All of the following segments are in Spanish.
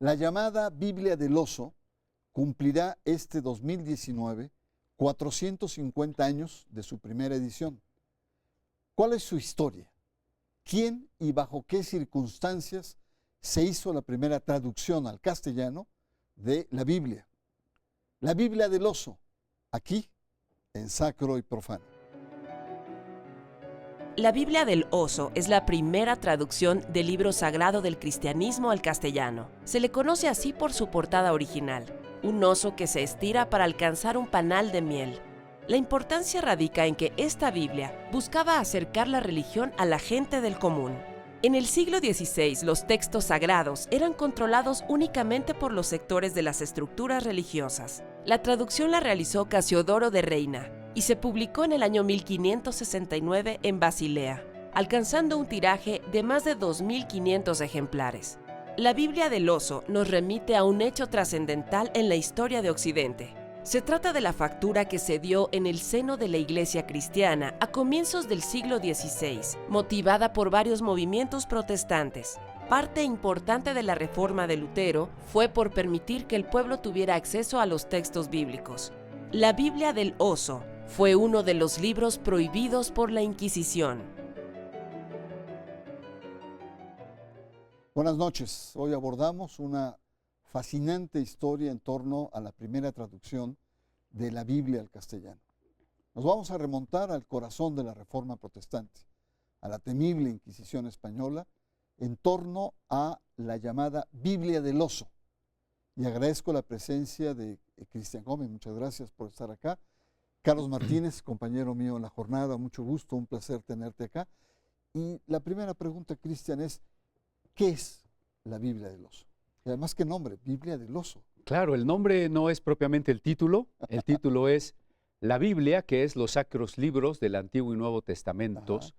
La llamada Biblia del Oso cumplirá este 2019 450 años de su primera edición. ¿Cuál es su historia? ¿Quién y bajo qué circunstancias se hizo la primera traducción al castellano de la Biblia? La Biblia del Oso, aquí en Sacro y Profano. La Biblia del Oso es la primera traducción del libro sagrado del cristianismo al castellano. Se le conoce así por su portada original, un oso que se estira para alcanzar un panal de miel. La importancia radica en que esta Biblia buscaba acercar la religión a la gente del común. En el siglo XVI, los textos sagrados eran controlados únicamente por los sectores de las estructuras religiosas. La traducción la realizó Casiodoro de Reina y se publicó en el año 1569 en Basilea, alcanzando un tiraje de más de 2.500 ejemplares. La Biblia del Oso nos remite a un hecho trascendental en la historia de Occidente. Se trata de la fractura que se dio en el seno de la Iglesia cristiana a comienzos del siglo XVI, motivada por varios movimientos protestantes. Parte importante de la reforma de Lutero fue por permitir que el pueblo tuviera acceso a los textos bíblicos. La Biblia del Oso fue uno de los libros prohibidos por la Inquisición. Buenas noches. Hoy abordamos una fascinante historia en torno a la primera traducción de la Biblia al castellano. Nos vamos a remontar al corazón de la Reforma Protestante, a la temible Inquisición española, en torno a la llamada Biblia del Oso. Y agradezco la presencia de Cristian Gómez, muchas gracias por estar acá. Carlos Martínez, compañero mío en la jornada, mucho gusto, un placer tenerte acá. Y la primera pregunta, Cristian, es, ¿qué es la Biblia del Oso? Y además, ¿qué nombre? Biblia del Oso. Claro, el nombre no es propiamente el título es la Biblia, que es los sacros libros del Antiguo y Nuevo Testamentos, Ajá.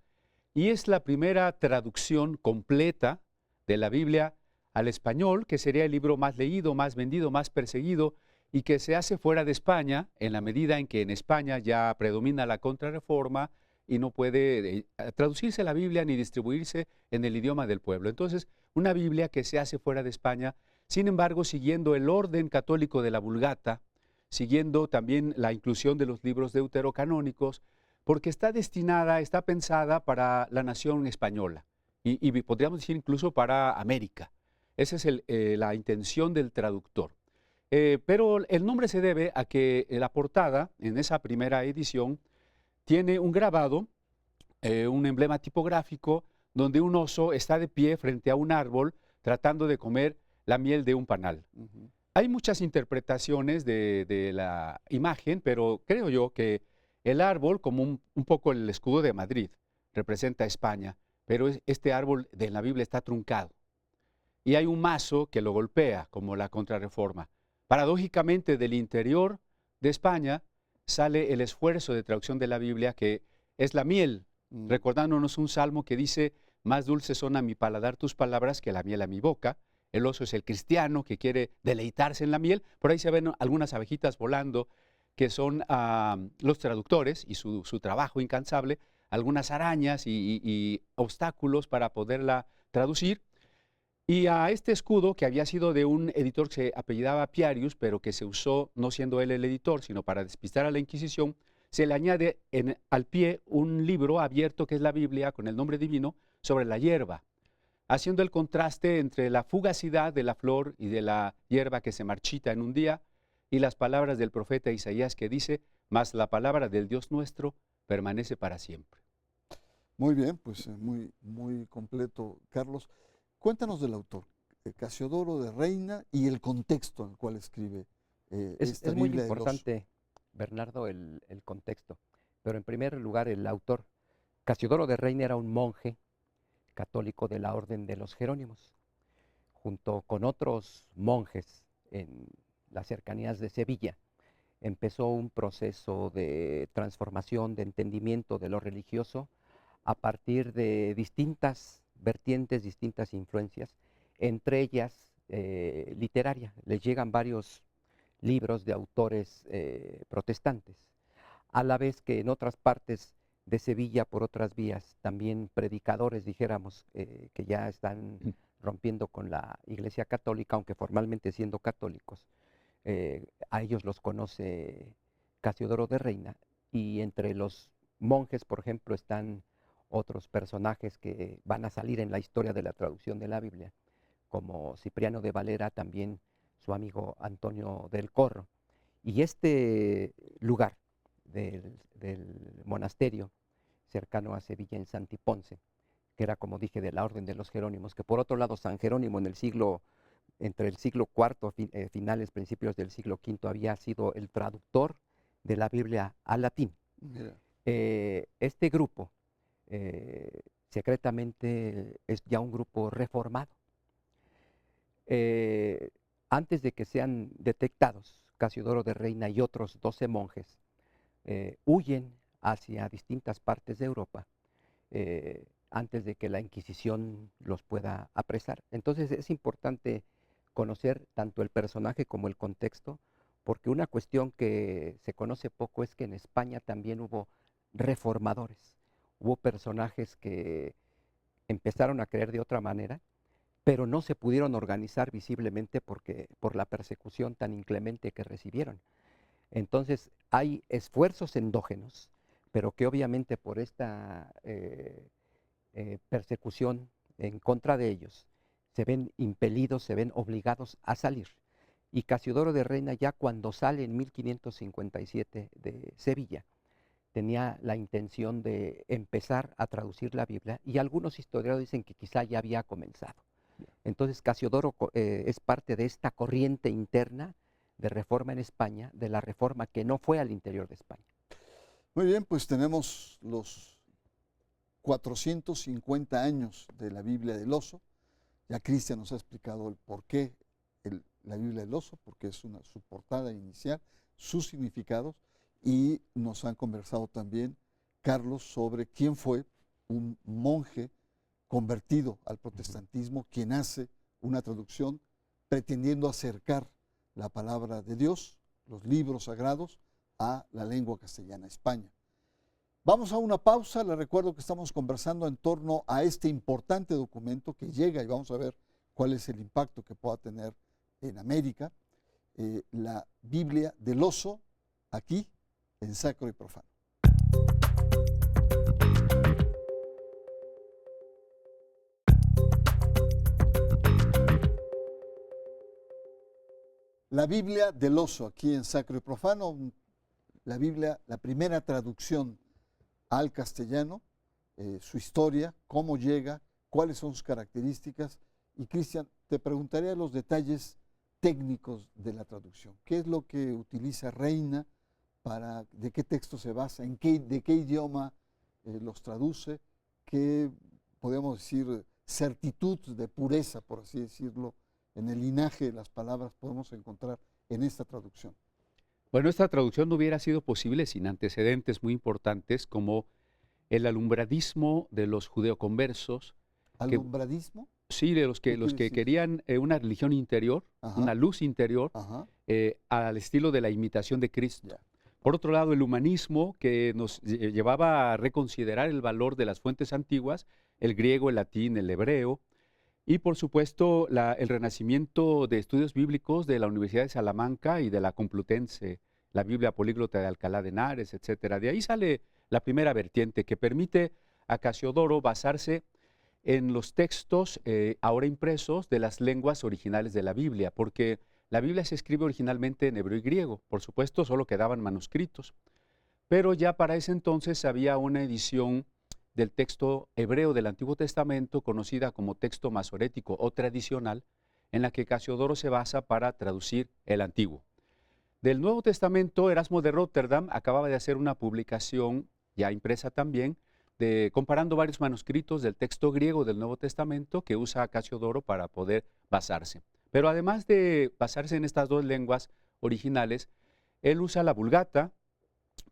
y es la primera traducción completa de la Biblia al español, que sería el libro más leído, más vendido, más perseguido, y que se hace fuera de España, en la medida en que en España ya predomina la contrarreforma y no puede traducirse la Biblia ni distribuirse en el idioma del pueblo. Entonces, una Biblia que se hace fuera de España, sin embargo, siguiendo el orden católico de la Vulgata, siguiendo también la inclusión de los libros deuterocanónicos, porque está destinada, está pensada para la nación española y podríamos decir incluso para América. Esa es la intención del traductor. Pero el nombre se debe a que la portada, en esa primera edición, tiene un grabado, un emblema tipográfico, donde un oso está de pie frente a un árbol tratando de comer la miel de un panal. Uh-huh. Hay muchas interpretaciones de la imagen, pero creo yo que el árbol, como un poco el escudo de Madrid, representa a España, pero este árbol de la Biblia está truncado. Y hay un mazo que lo golpea, como la Contrarreforma. Paradójicamente, del interior de España sale el esfuerzo de traducción de la Biblia, que es la miel, recordándonos un salmo que dice: más dulces son a mi paladar tus palabras que la miel a mi boca. El oso es el cristiano que quiere deleitarse en la miel. Por ahí se ven algunas abejitas volando, que son los traductores y su trabajo incansable, algunas arañas y obstáculos para poderla traducir. Y a este escudo, que había sido de un editor que se apellidaba Piarius, pero que se usó no siendo él el editor, sino para despistar a la Inquisición, se le añade al pie un libro abierto que es la Biblia con el nombre divino sobre la hierba, haciendo el contraste entre la fugacidad de la flor y de la hierba que se marchita en un día y las palabras del profeta Isaías que dice: mas la palabra del Dios nuestro permanece para siempre. Muy bien, pues muy, muy completo, Carlos. Cuéntanos del autor, Casiodoro de Reina, y el contexto en el cual escribe esta Es muy Biblia del Oso. importante, Bernardo, el contexto. Pero en primer lugar, el autor. Casiodoro de Reina era un monje católico de la Orden de los Jerónimos. Junto con otros monjes en las cercanías de Sevilla, empezó un proceso de transformación, de entendimiento de lo religioso a partir de distintas vertientes, distintas influencias, entre ellas literaria. Les llegan varios libros de autores protestantes, a la vez que en otras partes de Sevilla por otras vías, también predicadores, dijéramos, que ya están rompiendo con la Iglesia Católica, aunque formalmente siendo católicos. A ellos los conoce Casiodoro de Reina, y entre los monjes, por ejemplo, están otros personajes que van a salir en la historia de la traducción de la Biblia, como Cipriano de Valera, también su amigo Antonio del Corro. Y este lugar del monasterio cercano a Sevilla, en Santiponce, que era, como dije, de la Orden de los Jerónimos, que por otro lado San Jerónimo entre el siglo IV, finales, principios del siglo V, había sido el traductor de la Biblia al latín. Mira. Este grupo secretamente es ya un grupo reformado. Antes de que sean detectados, Casiodoro de Reina y otros 12 monjes huyen hacia distintas partes de Europa antes de que la Inquisición los pueda apresar. Entonces es importante conocer tanto el personaje como el contexto, porque una cuestión que se conoce poco es que en España también hubo reformadores, hubo personajes que empezaron a creer de otra manera, pero no se pudieron organizar visiblemente por la persecución tan inclemente que recibieron. Entonces hay esfuerzos endógenos, pero que obviamente por esta persecución en contra de ellos se ven impelidos, se ven obligados a salir. Y Casiodoro de Reina, ya cuando sale en 1557 de Sevilla, tenía la intención de empezar a traducir la Biblia, y algunos historiadores dicen que quizá ya había comenzado. Entonces Casiodoro es parte de esta corriente interna de reforma en España, de la reforma que no fue al interior de España. Muy bien, pues tenemos los 450 años de la Biblia del Oso. Ya Cristian nos ha explicado el por qué la Biblia del Oso, porque es su portada inicial, sus significados, y nos han conversado también, Carlos, sobre quién fue un monje convertido al protestantismo, quien hace una traducción pretendiendo acercar la palabra de Dios, los libros sagrados, a la lengua castellana, España. Vamos a una pausa. Les recuerdo que estamos conversando en torno a este importante documento que llega, y vamos a ver cuál es el impacto que pueda tener en América, la Biblia del Oso, aquí en Sacro y Profano. La Biblia del Oso, aquí en Sacro y Profano, la Biblia, la primera traducción al castellano, su historia, cómo llega, cuáles son sus características. Y Cristian, te preguntaría los detalles técnicos de la traducción. ¿Qué es lo que utiliza Reina? ¿De qué texto se basa? ¿De qué idioma los traduce? ¿Qué, podemos decir, certitud de pureza, por así decirlo, en el linaje de las palabras podemos encontrar en esta traducción? Bueno, esta traducción no hubiera sido posible sin antecedentes muy importantes como el alumbradismo de los judeoconversos. ¿Alumbradismo? Sí, de los que decir? querían una religión interior, Ajá. una luz interior, Ajá. al estilo de la imitación de Cristo. Ya. Por otro lado, el humanismo, que nos llevaba a reconsiderar el valor de las fuentes antiguas, el griego, el latín, el hebreo. Y por supuesto, el renacimiento de estudios bíblicos de la Universidad de Salamanca y de la Complutense, la Biblia políglota de Alcalá de Henares, etc. De ahí sale la primera vertiente que permite a Casiodoro basarse en los textos ahora impresos de las lenguas originales de la Biblia, porque la Biblia se escribe originalmente en hebreo y griego. Por supuesto, solo quedaban manuscritos. Pero ya para ese entonces había una edición del texto hebreo del Antiguo Testamento, conocida como texto masorético o tradicional, en la que Casiodoro se basa para traducir el Antiguo. Del Nuevo Testamento, Erasmo de Róterdam acababa de hacer una publicación, ya impresa también, comparando varios manuscritos del texto griego del Nuevo Testamento que usa Casiodoro para poder basarse. Pero además de basarse en estas dos lenguas originales, él usa la Vulgata,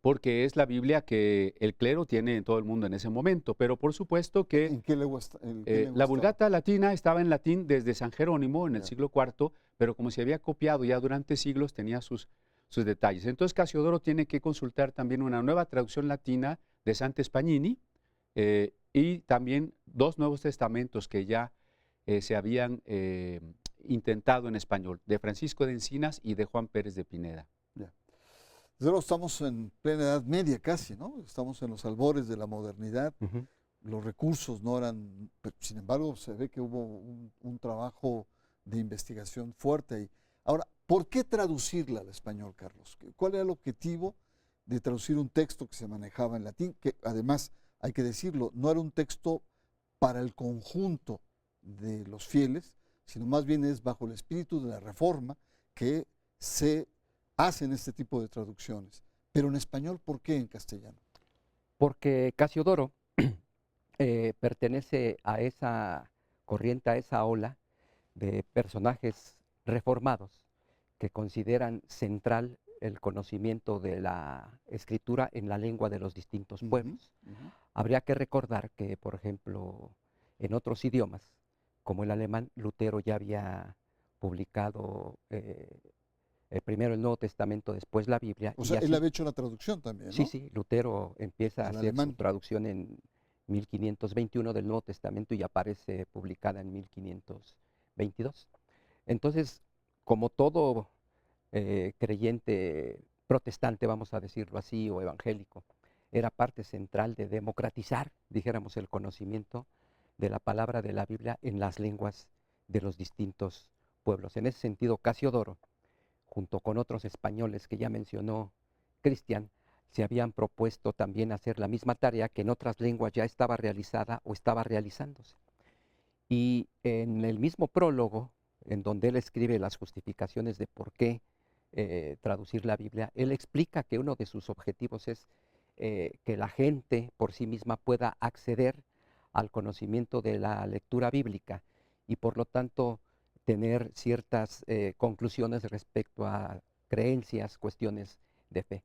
porque es la Biblia que el clero tiene en todo el mundo en ese momento. Pero por supuesto que ¿En qué lengua está? la Vulgata latina estaba en latín desde San Jerónimo en el Ya. siglo IV, pero como se había copiado ya durante siglos, tenía sus detalles. Entonces Casiodoro tiene que consultar también una nueva traducción latina de Sante Spagnini, y también 2 Nuevos Testamentos que ya se habían intentado en español, de Francisco de Encinas y de Juan Pérez de Pineda. Ya. Desde luego estamos en plena Edad Media casi, ¿no? Estamos en los albores de la modernidad. Ujú. Los recursos no eran, pero sin embargo se ve que hubo un trabajo de investigación fuerte ahí. Ahora, ¿por qué traducirla al español, Carlos? ¿Cuál era el objetivo de traducir un texto que se manejaba en latín? Que además, hay que decirlo, no era un texto para el conjunto de los fieles, sino más bien es bajo el espíritu de la Reforma que se hacen este tipo de traducciones. Pero en español, ¿por qué en castellano? Porque Casiodoro pertenece a esa corriente, a esa ola de personajes reformados que consideran central el conocimiento de la escritura en la lengua de los distintos pueblos. Habría que recordar que, por ejemplo, en otros idiomas, como el alemán, Lutero ya había publicado primero el Nuevo Testamento, después la Biblia. O sea, él había hecho la traducción también, ¿no? Sí, sí, Lutero empieza a Al hacer alemán. su traducción en 1521 del Nuevo Testamento y aparece publicada en 1522. Entonces, como todo creyente protestante, vamos a decirlo así, o evangélico, era parte central de democratizar, dijéramos, el conocimiento de la palabra de la Biblia en las lenguas de los distintos pueblos. En ese sentido, Casiodoro, junto con otros españoles que ya mencionó Cristian, se habían propuesto también hacer la misma tarea que en otras lenguas ya estaba realizada o estaba realizándose. Y en el mismo prólogo, en donde él escribe las justificaciones de por qué traducir la Biblia, él explica que uno de sus objetivos es que la gente por sí misma pueda acceder al conocimiento de la lectura bíblica y por lo tanto tener ciertas conclusiones respecto a creencias, cuestiones de fe.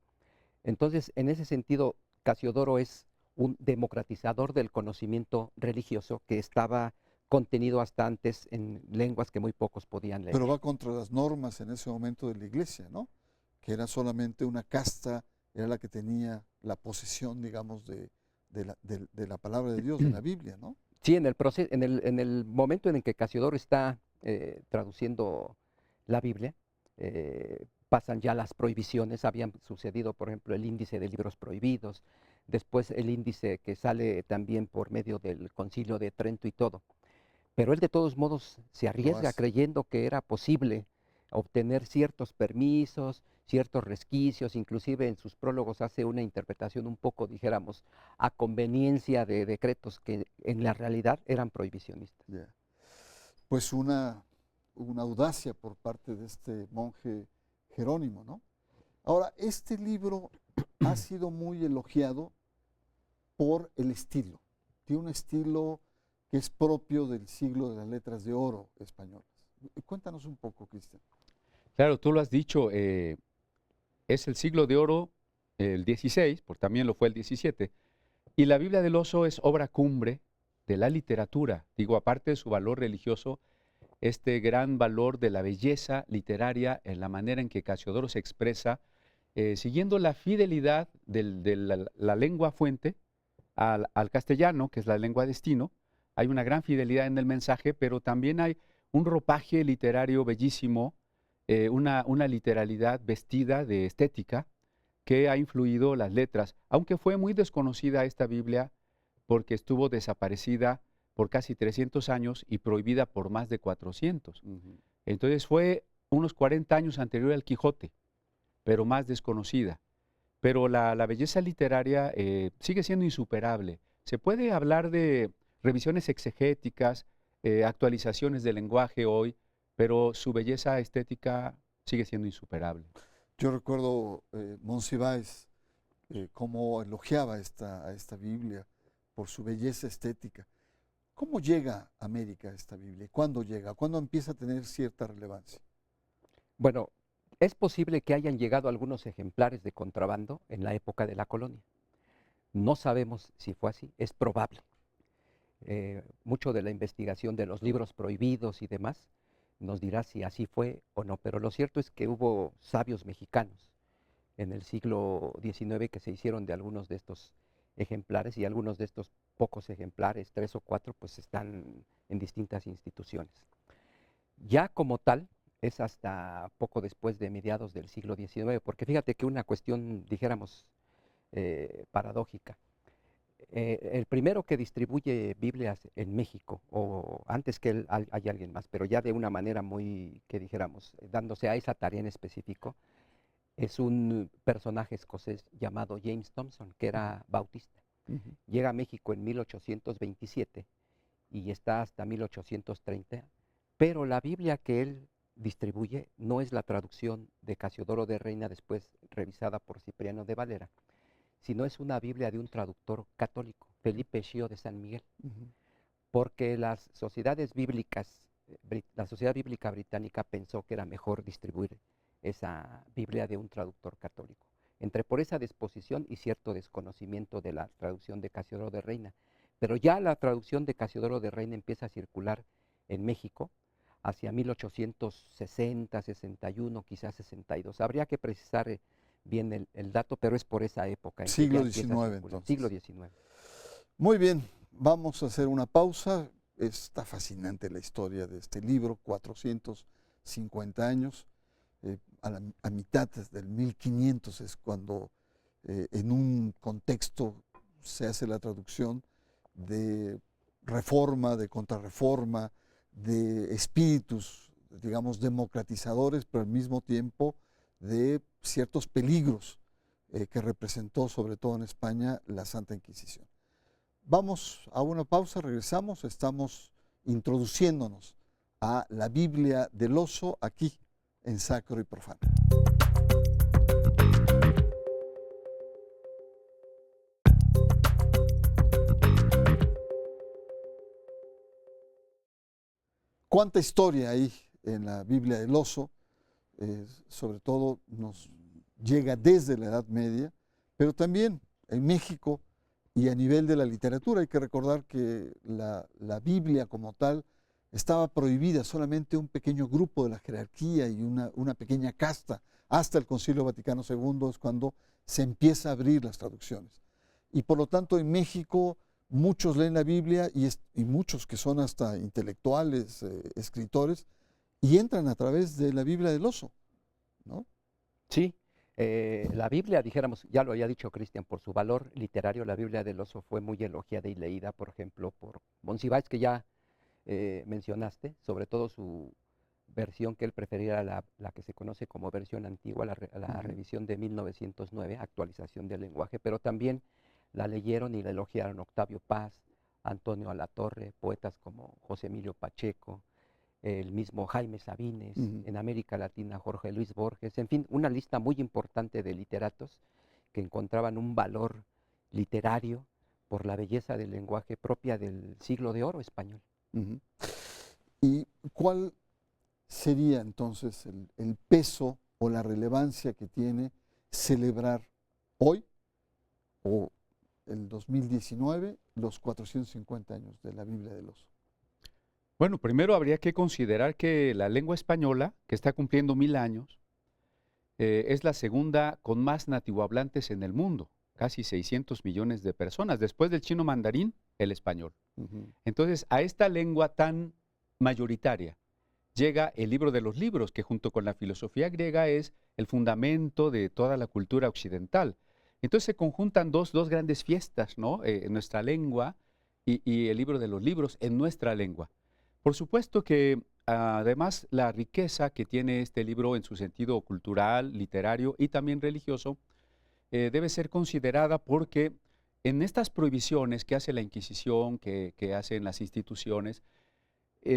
Entonces, en ese sentido, Casiodoro es un democratizador del conocimiento religioso que estaba contenido hasta antes en lenguas que muy pocos podían leer. Pero va contra las normas en ese momento de la iglesia, ¿no? Que era solamente una casta, era la que tenía la posesión, digamos, de la palabra de Dios, de la Biblia, ¿no? Sí, en el momento en el que Casiodoro está traduciendo la Biblia, pasan ya las prohibiciones. Habían sucedido, por ejemplo, el índice de libros prohibidos, después el índice que sale también por medio del Concilio de Trento y todo. Pero él de todos modos se arriesga creyendo que era posible obtener ciertos permisos, ciertos resquicios, inclusive en sus prólogos hace una interpretación un poco, dijéramos, a conveniencia de decretos que en la realidad eran prohibicionistas. Yeah. Pues una audacia por parte de este monje Jerónimo, ¿no? Ahora, este libro ha sido muy elogiado por el estilo. Tiene un estilo que es propio del siglo de las letras de oro españolas. Cuéntanos un poco, Cristian. Claro, tú lo has dicho, es el siglo de oro, el 16, porque también lo fue el 17, y la Biblia del Oso es obra cumbre de la literatura. Digo, aparte de su valor religioso, este gran valor de la belleza literaria en la manera en que Casiodoro se expresa, siguiendo la fidelidad de la lengua fuente al castellano, que es la lengua destino. Hay una gran fidelidad en el mensaje, pero también hay un ropaje literario bellísimo, una literalidad vestida de estética que ha influido las letras, aunque fue muy desconocida esta Biblia porque estuvo desaparecida por casi 300 años y prohibida por más de 400. Entonces fue unos 40 años anterior al Quijote, pero más desconocida. Pero la belleza literaria sigue siendo insuperable. Se puede hablar de revisiones exegéticas, actualizaciones del lenguaje hoy, pero su belleza estética sigue siendo insuperable. Yo recuerdo Monsiváis cómo elogiaba a esta Biblia por su belleza estética. ¿Cómo llega a América esta Biblia? ¿Cuándo llega? ¿Cuándo empieza a tener cierta relevancia? Bueno, es posible que hayan llegado algunos ejemplares de contrabando en la época de la colonia. No sabemos si fue así, es probable. Mucho de la investigación de los libros prohibidos y demás nos dirá si así fue o no, pero lo cierto es que hubo sabios mexicanos en el siglo XIX que se hicieron de algunos de estos ejemplares y algunos de estos pocos ejemplares, 3 o 4, pues están en distintas instituciones. Ya como tal, es hasta poco después de mediados del siglo XIX, porque fíjate que una cuestión, dijéramos, paradójica. El primero que distribuye Biblias en México, o antes que él hay alguien más, pero ya de una manera muy, que dijéramos, dándose a esa tarea en específico, es un personaje escocés llamado James Thomson, que era bautista. Llega a México en 1827 y está hasta 1830, pero la Biblia que él distribuye no es la traducción de Casiodoro de Reina, después revisada por Cipriano de Valera, sino es una Biblia de un traductor católico, Felipe Schio de San Miguel, porque las sociedades bíblicas, la Sociedad Bíblica Británica pensó que era mejor distribuir esa Biblia de un traductor católico. Entre por esa disposición y cierto desconocimiento de la traducción de Casiodoro de Reina. Pero ya la traducción de Casiodoro de Reina empieza a circular en México hacia 1860, 61, quizás 62. Habría que precisar bien el dato, pero es por esa época. Siglo XIX, entonces. Siglo XIX. Muy bien, vamos a hacer una pausa. Está fascinante la historia de este libro, 450 años. A mitad del 1500 es cuando en un contexto se hace la traducción de reforma, de contrarreforma, de espíritus, digamos, democratizadores, pero al mismo tiempo de ciertos peligros que representó, sobre todo en España, la Santa Inquisición. Vamos a una pausa, regresamos, estamos introduciéndonos a la Biblia del Oso aquí en Sacro y Profano. ¿Cuánta historia hay en la Biblia del Oso? Sobre todo nos llega desde la Edad Media, pero también en México y a nivel de la literatura. Hay que recordar que la Biblia como tal estaba prohibida solamente un pequeño grupo de la jerarquía y una pequeña casta. Hasta el Concilio Vaticano II es cuando se empieza a abrir las traducciones. Y por lo tanto en México muchos leen la Biblia y muchos que son hasta intelectuales, escritores, y entran a través de la Biblia del Oso, ¿no? Sí, la Biblia, dijéramos, ya lo había dicho Cristian, por su valor literario, la Biblia del Oso fue muy elogiada y leída, por ejemplo, por Monsiváis, que ya mencionaste, sobre todo su versión que él prefería, la que se conoce como versión antigua, la revisión de 1909, actualización del lenguaje, pero también la leyeron y la elogiaron Octavio Paz, Antonio Alatorre, poetas como José Emilio Pacheco, el mismo Jaime Sabines, en América Latina Jorge Luis Borges, en fin, una lista muy importante de literatos que encontraban un valor literario por la belleza del lenguaje propia del siglo de oro español. ¿Y cuál sería entonces el peso o la relevancia que tiene celebrar hoy o el 2019 los 450 años de la Biblia del Oso? Bueno, primero habría que considerar que la lengua española, que está cumpliendo 1000 años, es la segunda con más nativohablantes en el mundo, casi 600 millones de personas, después del chino mandarín, el español. Entonces, a esta lengua tan mayoritaria llega el libro de los libros, que junto con la filosofía griega es el fundamento de toda la cultura occidental. Entonces se conjuntan dos grandes fiestas, ¿no? En nuestra lengua y el libro de los libros en nuestra lengua. Por supuesto que además la riqueza que tiene este libro en su sentido cultural, literario y también religioso debe ser considerada porque en estas prohibiciones que hace la Inquisición, que hacen las instituciones,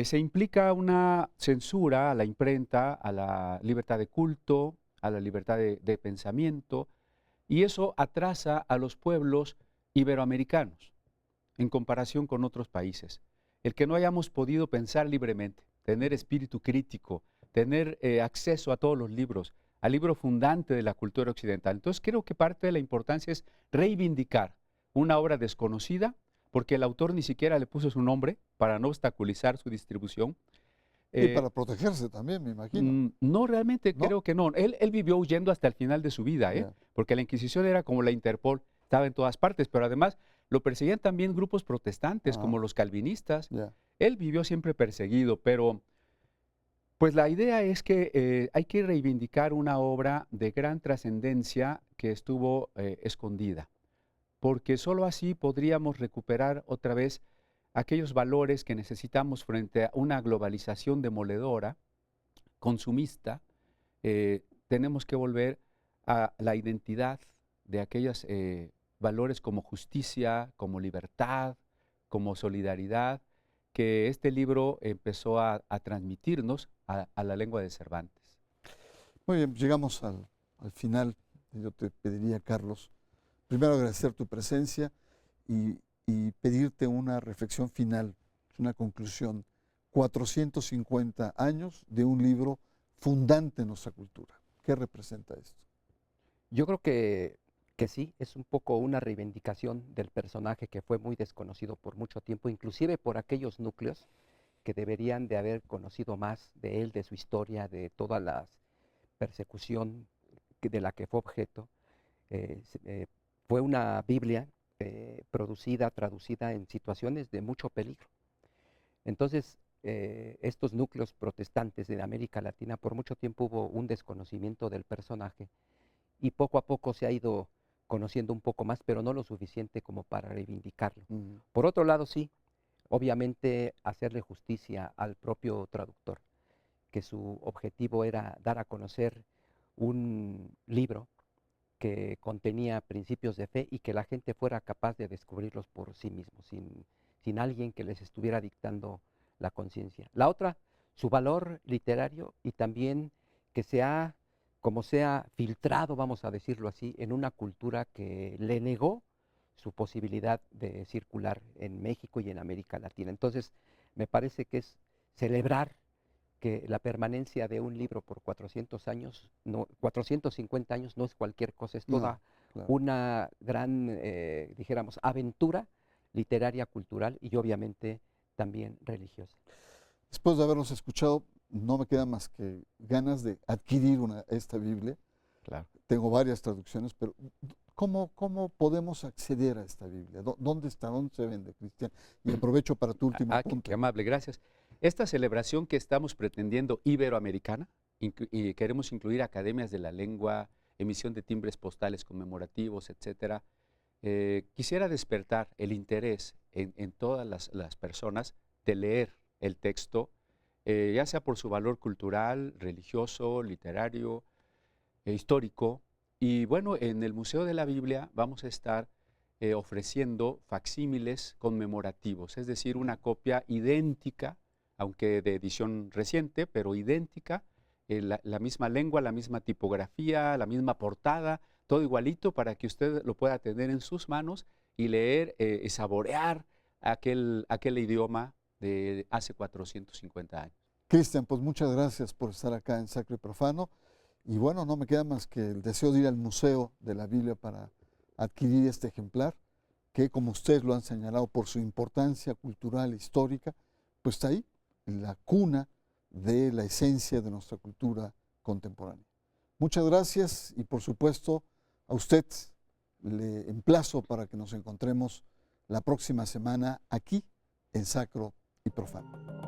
se implica una censura a la imprenta, a la libertad de culto, a la libertad de pensamiento, y eso atrasa a los pueblos iberoamericanos en comparación con otros países. El que no hayamos podido pensar libremente, tener espíritu crítico, tener acceso a todos los libros, al libro fundante de la cultura occidental. Entonces creo que parte de la importancia es reivindicar una obra desconocida, porque el autor ni siquiera le puso su nombre para no obstaculizar su distribución. Y para protegerse también, me imagino. No, realmente ¿No? creo que no. Él vivió huyendo hasta el final de su vida, Yeah. porque la Inquisición era como la Interpol. estaba en todas partes, pero además lo perseguían también grupos protestantes como los calvinistas. Ya. Él vivió siempre perseguido, pero pues la idea es que hay que reivindicar una obra de gran trascendencia que estuvo escondida, porque solo así podríamos recuperar otra vez aquellos valores que necesitamos frente a una globalización demoledora, consumista. Tenemos que volver a la identidad de aquellos valores como justicia, como libertad, como solidaridad, que este libro empezó a transmitirnos a la lengua de Cervantes. Muy bien, llegamos al final. Yo te pediría, Carlos, primero agradecer tu presencia y pedirte una reflexión final, una conclusión. 450 años de un libro fundante en nuestra cultura. ¿Qué representa esto? Yo creo que sí, es un poco una reivindicación del personaje que fue muy desconocido por mucho tiempo, inclusive por aquellos núcleos que deberían de haber conocido más de él, de su historia, de toda la persecución de la que fue objeto. Fue una Biblia producida, traducida en situaciones de mucho peligro. Entonces, estos núcleos protestantes de América Latina, por mucho tiempo hubo un desconocimiento del personaje y poco a poco se ha ido conociendo un poco más, pero no lo suficiente como para reivindicarlo. Por otro lado, sí, obviamente hacerle justicia al propio traductor, que su objetivo era dar a conocer un libro que contenía principios de fe y que la gente fuera capaz de descubrirlos por sí mismos, sin alguien que les estuviera dictando la conciencia. La otra, su valor literario y también que sea, como sea, filtrado, vamos a decirlo así, en una cultura que le negó su posibilidad de circular en México y en América Latina. Entonces, me parece que es celebrar que la permanencia de un libro por 400 años, 450 años no es cualquier cosa, es toda una gran, dijéramos, aventura literaria, cultural y obviamente también religiosa. Después de habernos escuchado, no me queda más que ganas de adquirir esta Biblia. Claro. Tengo varias traducciones, pero ¿cómo podemos acceder a esta Biblia? ¿Dónde está? ¿Dónde se vende, Cristian? Y aprovecho para tu último punto. Qué amable, gracias. Esta celebración que estamos pretendiendo iberoamericana, y queremos incluir academias de la lengua, emisión de timbres postales conmemorativos, etcétera, quisiera despertar el interés en todas las personas de leer el texto, ya sea por su valor cultural, religioso, literario, histórico. Y bueno, en el Museo de la Biblia vamos a estar ofreciendo facsímiles conmemorativos, es decir, una copia idéntica, aunque de edición reciente, pero idéntica, la misma lengua, la misma tipografía, la misma portada, todo igualito para que usted lo pueda tener en sus manos y leer y saborear aquel idioma de hace 450 años. Cristian, pues muchas gracias por estar acá en Sacro y Profano. Y bueno, no me queda más que el deseo de ir al Museo de la Biblia para adquirir este ejemplar, que como ustedes lo han señalado por su importancia cultural, histórica, pues está ahí, en la cuna de la esencia de nuestra cultura contemporánea. Muchas gracias y por supuesto a usted le emplazo para que nos encontremos la próxima semana aquí en Sacro y Profano.